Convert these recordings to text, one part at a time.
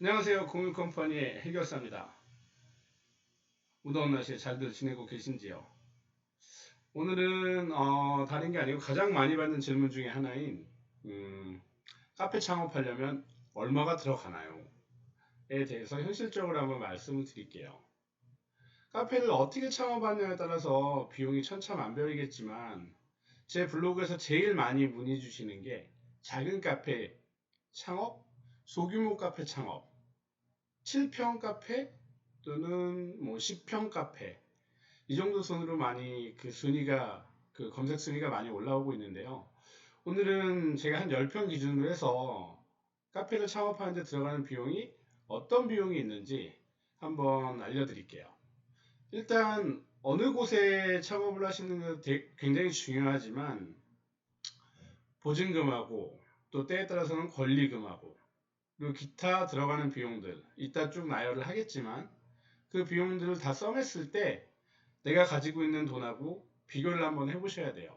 안녕하세요. 공유컴퍼니의 해결사입니다. 무더운 날씨에 잘들 지내고 계신지요? 오늘은 다른 게 아니고 가장 많이 받는 질문 중에 하나인 카페 창업하려면 얼마가 들어가나요? 에 대해서 현실적으로 한번 말씀을 드릴게요. 카페를 어떻게 창업하느냐에 따라서 비용이 천차만별이겠지만 제 블로그에서 제일 많이 문의 주시는 게 작은 카페 창업, 소규모 카페 창업, 7평 카페 또는 뭐 10평 카페 이 정도 순으로 많이 그 검색 순위가 많이 올라오고 있는데요. 오늘은 제가 한 10평 기준으로 해서 카페를 창업하는 데 들어가는 비용이 어떤 비용이 있는지 한번 알려드릴게요. 일단 어느 곳에 창업을 하시는 게 굉장히 중요하지만 보증금하고 또 때에 따라서는 권리금하고 그리고 기타 들어가는 비용들 이따 쭉 나열을 하겠지만 그 비용들을 다 써냈을 때 내가 가지고 있는 돈하고 비교를 한번 해보셔야 돼요.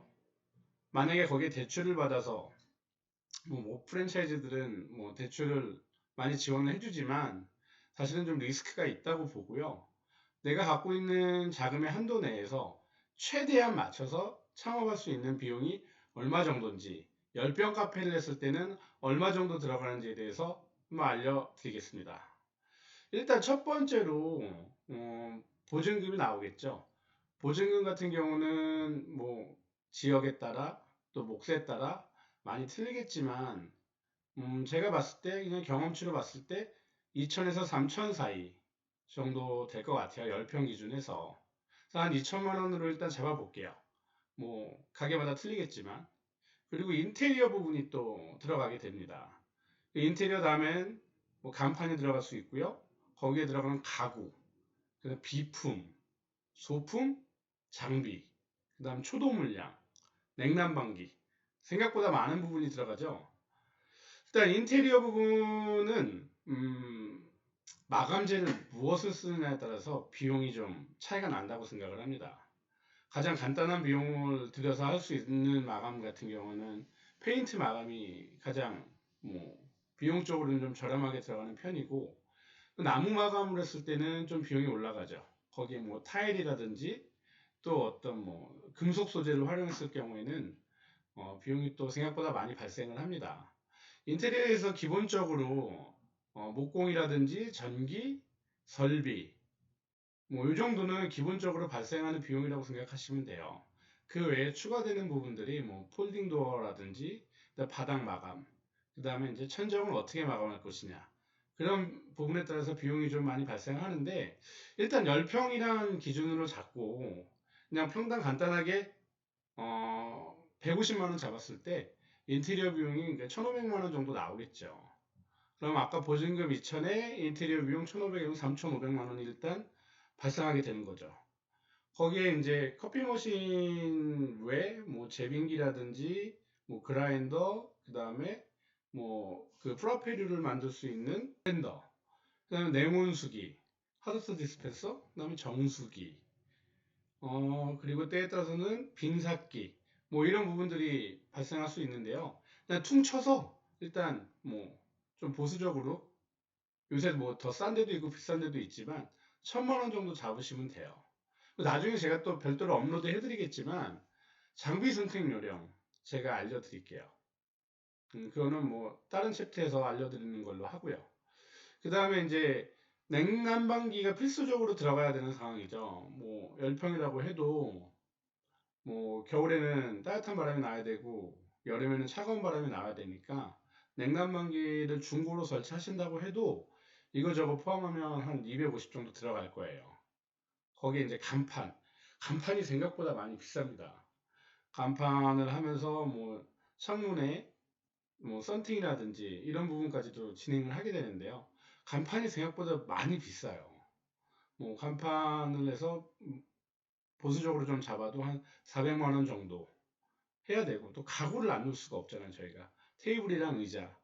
만약에 거기에 대출을 받아서 뭐 프랜차이즈들은 뭐 대출을 많이 지원을 해주지만 사실은 좀 리스크가 있다고 보고요. 내가 갖고 있는 자금의 한도 내에서 최대한 맞춰서 창업할 수 있는 비용이 얼마 정도인지 10병 카페를 했을 때는 얼마 정도 들어가는지에 대해서 한번 알려드리겠습니다. 일단 첫 번째로 보증금이 나오겠죠. 보증금 같은 경우는 뭐 지역에 따라 또 몫에 따라 많이 틀리겠지만 제가 봤을 때 그냥 경험치로 봤을 때 2천에서 3천 사이 정도 될 것 같아요. 10평 기준에서. 그래서 한 2천만 원으로 일단 잡아볼게요. 뭐 가게마다 틀리겠지만. 그리고 인테리어 부분이 또 들어가게 됩니다. 인테리어 다음엔 뭐 간판이 들어갈 수 있고요. 거기에 들어가는 가구, 그다음 비품, 소품, 장비, 그 다음 초도 물량, 냉난방기 생각보다 많은 부분이 들어가죠. 일단 인테리어 부분은 마감재를 무엇을 쓰느냐에 따라서 비용이 좀 차이가 난다고 생각을 합니다. 가장 간단한 비용을 들여서 할 수 있는 마감 같은 경우는 페인트 마감이 가장 뭐 비용적으로는 좀 저렴하게 들어가는 편이고 나무 마감을 했을 때는 좀 비용이 올라가죠. 거기에 뭐 타일이라든지 또 어떤 뭐 금속 소재를 활용했을 경우에는 비용이 또 생각보다 많이 발생을 합니다. 인테리어에서 기본적으로 목공이라든지 전기, 설비 뭐 이 정도는 기본적으로 발생하는 비용이라고 생각하시면 돼요. 그 외에 추가되는 부분들이 뭐 폴딩 도어라든지 바닥 마감, 그 다음에 이제 천정을 어떻게 마감할 것이냐 그런 부분에 따라서 비용이 좀 많이 발생하는데 일단 10평이란 기준으로 잡고 그냥 평당 간단하게 150만 원 잡았을 때 인테리어 비용이 1,500만 원 정도 나오겠죠. 그럼 아까 보증금 2천에 인테리어 비용 1,500에서 3,500만 원이 일단 발생하게 되는 거죠. 거기에 이제 커피 머신 외 뭐 제빙기라든지 뭐 그라인더 그다음에 뭐 그 프라페류를 만들 수 있는 블렌더 그다음에 냉온수기 하드스 디스펜서 그다음에 정수기 그리고 때에 따라서는 빙삭기 뭐 이런 부분들이 발생할 수 있는데요. 그냥 퉁쳐서 일단 뭐 좀 보수적으로 요새 뭐 더 싼 데도 있고 비싼 데도 있지만 1,000만 원 정도 잡으시면 돼요. 나중에 제가 또 별도로 업로드 해드리겠지만 장비 선택 요령 제가 알려드릴게요. 그거는 뭐 다른 챕터에서 알려드리는 걸로 하고요. 그 다음에 이제 냉난방기가 필수적으로 들어가야 되는 상황이죠. 뭐 10평이라고 해도 뭐 겨울에는 따뜻한 바람이 나야 되고 여름에는 차가운 바람이 나야 되니까 냉난방기를 중고로 설치하신다고 해도 이거저거 포함하면 한 250 정도 들어갈 거예요. 거기에 이제 간판이 생각보다 많이 비쌉니다. 간판을 하면서 뭐 창문에 뭐 썬팅이라든지 이런 부분까지도 진행을 하게 되는데요. 간판이 생각보다 많이 비싸요. 뭐 간판을 해서 보수적으로 좀 잡아도 한 400만 원 정도 해야 되고 또 가구를 안 놓을 수가 없잖아요. 저희가 테이블이랑 의자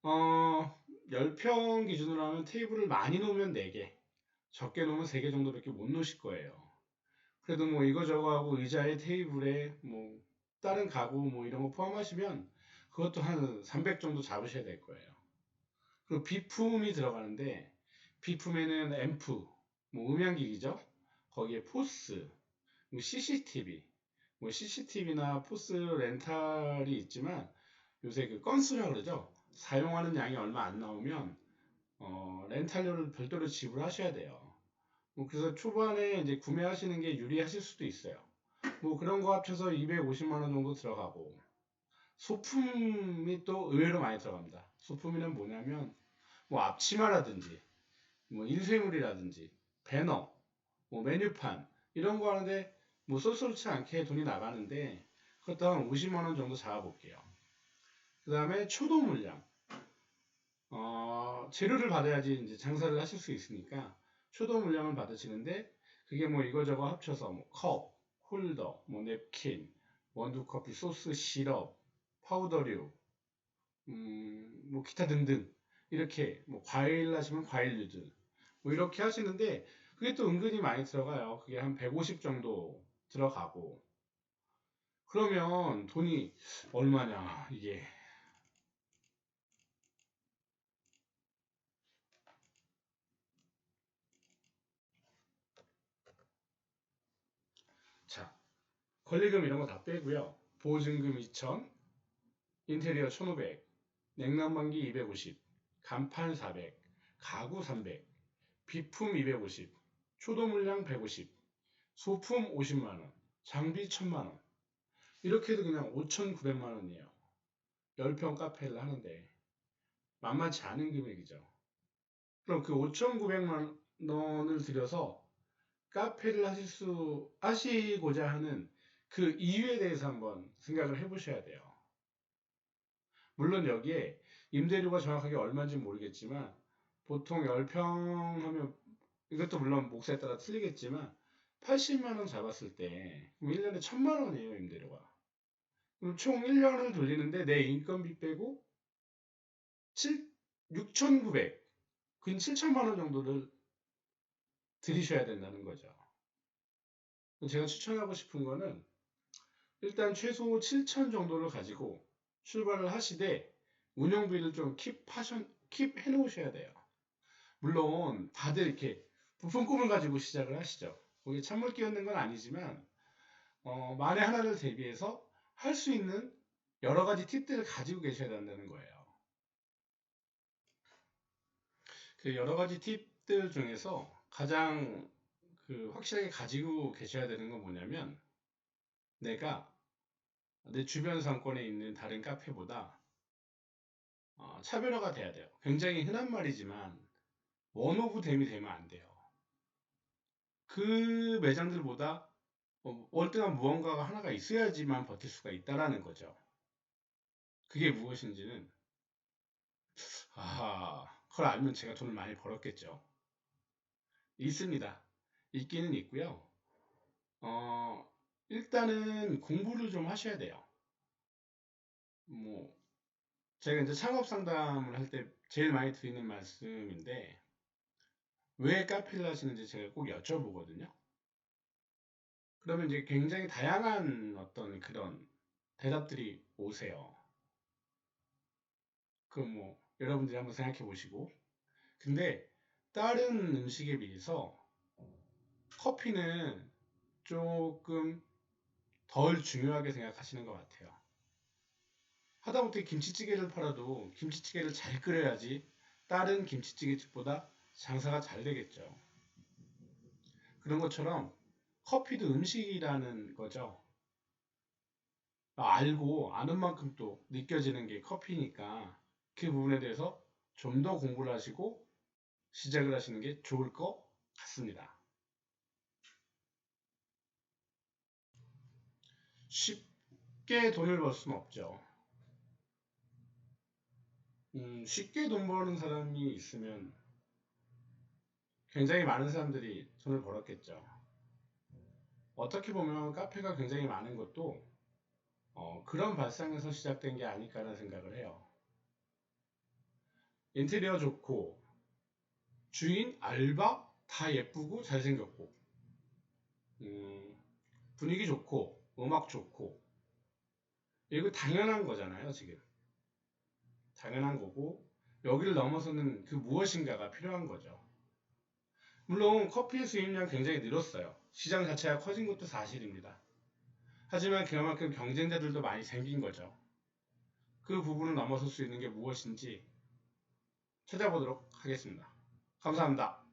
10평 기준으로 하면 테이블을 많이 놓으면 4개 적게 놓으면 3개 정도밖에 못 놓으실 거예요. 그래도 뭐 이거저거 하고 의자에 테이블에 뭐 다른 가구 뭐 이런 거 포함하시면 그것도 한 300 정도 잡으셔야 될 거예요. 그리고 비품이 들어가는데 비품에는 앰프, 뭐 음향기기죠. 거기에 포스, 뭐 CCTV, 뭐 CCTV나 포스 렌탈이 있지만 요새 그 건수라 그러죠. 사용하는 양이 얼마 안 나오면 렌탈료를 별도로 지불하셔야 돼요. 뭐 그래서 초반에 이제 구매하시는 게 유리하실 수도 있어요. 뭐 그런 거 합쳐서 250만 원 정도 들어가고 소품이 또 의외로 많이 들어갑니다. 소품이는 뭐냐면 뭐 앞치마라든지 뭐 인쇄물이라든지 배너, 뭐 메뉴판 이런 거 하는데 뭐 쏠쏠치 않게 돈이 나가는데 그것도 한 50만 원 정도 잡아볼게요. 그 다음에 초도 물량. 재료를 받아야지 이제 장사를 하실 수 있으니까 초도 물량을 받으시는데 그게 뭐 이거저거 합쳐서 뭐 컵, 홀더, 뭐 냅킨, 원두커피, 소스, 시럽, 파우더류, 뭐 기타 등등 이렇게 뭐 과일 하시면 과일류들 뭐 이렇게 하시는데 그게 또 은근히 많이 들어가요. 그게 한 150 정도 들어가고 그러면 돈이 얼마냐 이게. 자, 권리금 이런 거 다 빼고요. 보증금 2,000, 인테리어 1,500, 냉난방기 250, 간판 400, 가구 300, 비품 250, 초도 물량 150, 소품 50만원, 장비 1,000만원. 이렇게 해도 그냥 5,900만원이에요. 10평 카페를 하는데 만만치 않은 금액이죠. 그럼 그 5,900만 원을 들여서 카페를 하시고자 하는 그 이유에 대해서 한번 생각을 해보셔야 돼요. 물론 여기에 임대료가 정확하게 얼마인지 모르겠지만 보통 10평 하면 이것도 물론 몫에 따라 틀리겠지만 80만 원 잡았을 때 그럼 1년에 1,000만 원이에요, 임대료가. 그럼 총 1년을 돌리는데 내 인건비 빼고 6,900, 근 7천만 원 정도를 들이셔야 된다는 거죠. 제가 추천하고 싶은 거는 일단 최소 7천 정도를 가지고 출발을 하시되 운영비를 좀 킵 해놓으셔야 돼요. 물론 다들 이렇게 부품 꿈을 가지고 시작을 하시죠. 거기에 찬물 끼얹는 건 아니지만 만에 하나를 대비해서 할 수 있는 여러 가지 팁들을 가지고 계셔야 된다는 거예요. 그 여러 가지 팁들 중에서 가장 그 확실하게 가지고 계셔야 되는 건 뭐냐면 내가 내 주변 상권에 있는 다른 카페보다 차별화가 돼야 돼요. 굉장히 흔한 말이지만 원 오브 댐이 되면 안 돼요. 그 매장들보다 월등한 무언가가 하나가 있어야지만 버틸 수가 있다라는 거죠. 그게 무엇인지는 그걸 알면 제가 돈을 많이 벌었겠죠. 있습니다. 있기는 있고요. 일단은 공부를 좀 하셔야 돼요. 뭐 제가 이제 창업 상담을 할 때 제일 많이 드리는 말씀인데 왜 카페를 하시는지 제가 꼭 여쭤보거든요. 그러면 이제 굉장히 다양한 어떤 그런 대답들이 오세요. 그럼 뭐 여러분들이 한번 생각해 보시고 근데 다른 음식에 비해서 커피는 조금 덜 중요하게 생각하시는 것 같아요. 하다못해 김치찌개를 팔아도 김치찌개를 잘 끓여야지 다른 김치찌개집보다 장사가 잘 되겠죠. 그런 것처럼 커피도 음식이라는 거죠. 알고 아는 만큼 또 느껴지는 게 커피니까 그 부분에 대해서 좀 더 공부를 하시고 시작을 하시는 게 좋을 것 같습니다. 쉽게 돈을 벌 수는 없죠. 쉽게 돈 버는 사람이 있으면 굉장히 많은 사람들이 돈을 벌었겠죠. 어떻게 보면 카페가 굉장히 많은 것도 그런 발상에서 시작된 게 아닐까라는 생각을 해요. 인테리어 좋고 주인, 알바 다 예쁘고 잘생겼고 분위기 좋고 음악 좋고 이거 당연한 거잖아요. 지금 당연한 거고 여기를 넘어서는 그 무엇인가가 필요한 거죠. 물론 커피의 수입량 굉장히 늘었어요. 시장 자체가 커진 것도 사실입니다. 하지만 그만큼 경쟁자들도 많이 생긴 거죠. 그 부분을 넘어설 수 있는 게 무엇인지 찾아보도록 하겠습니다. 감사합니다.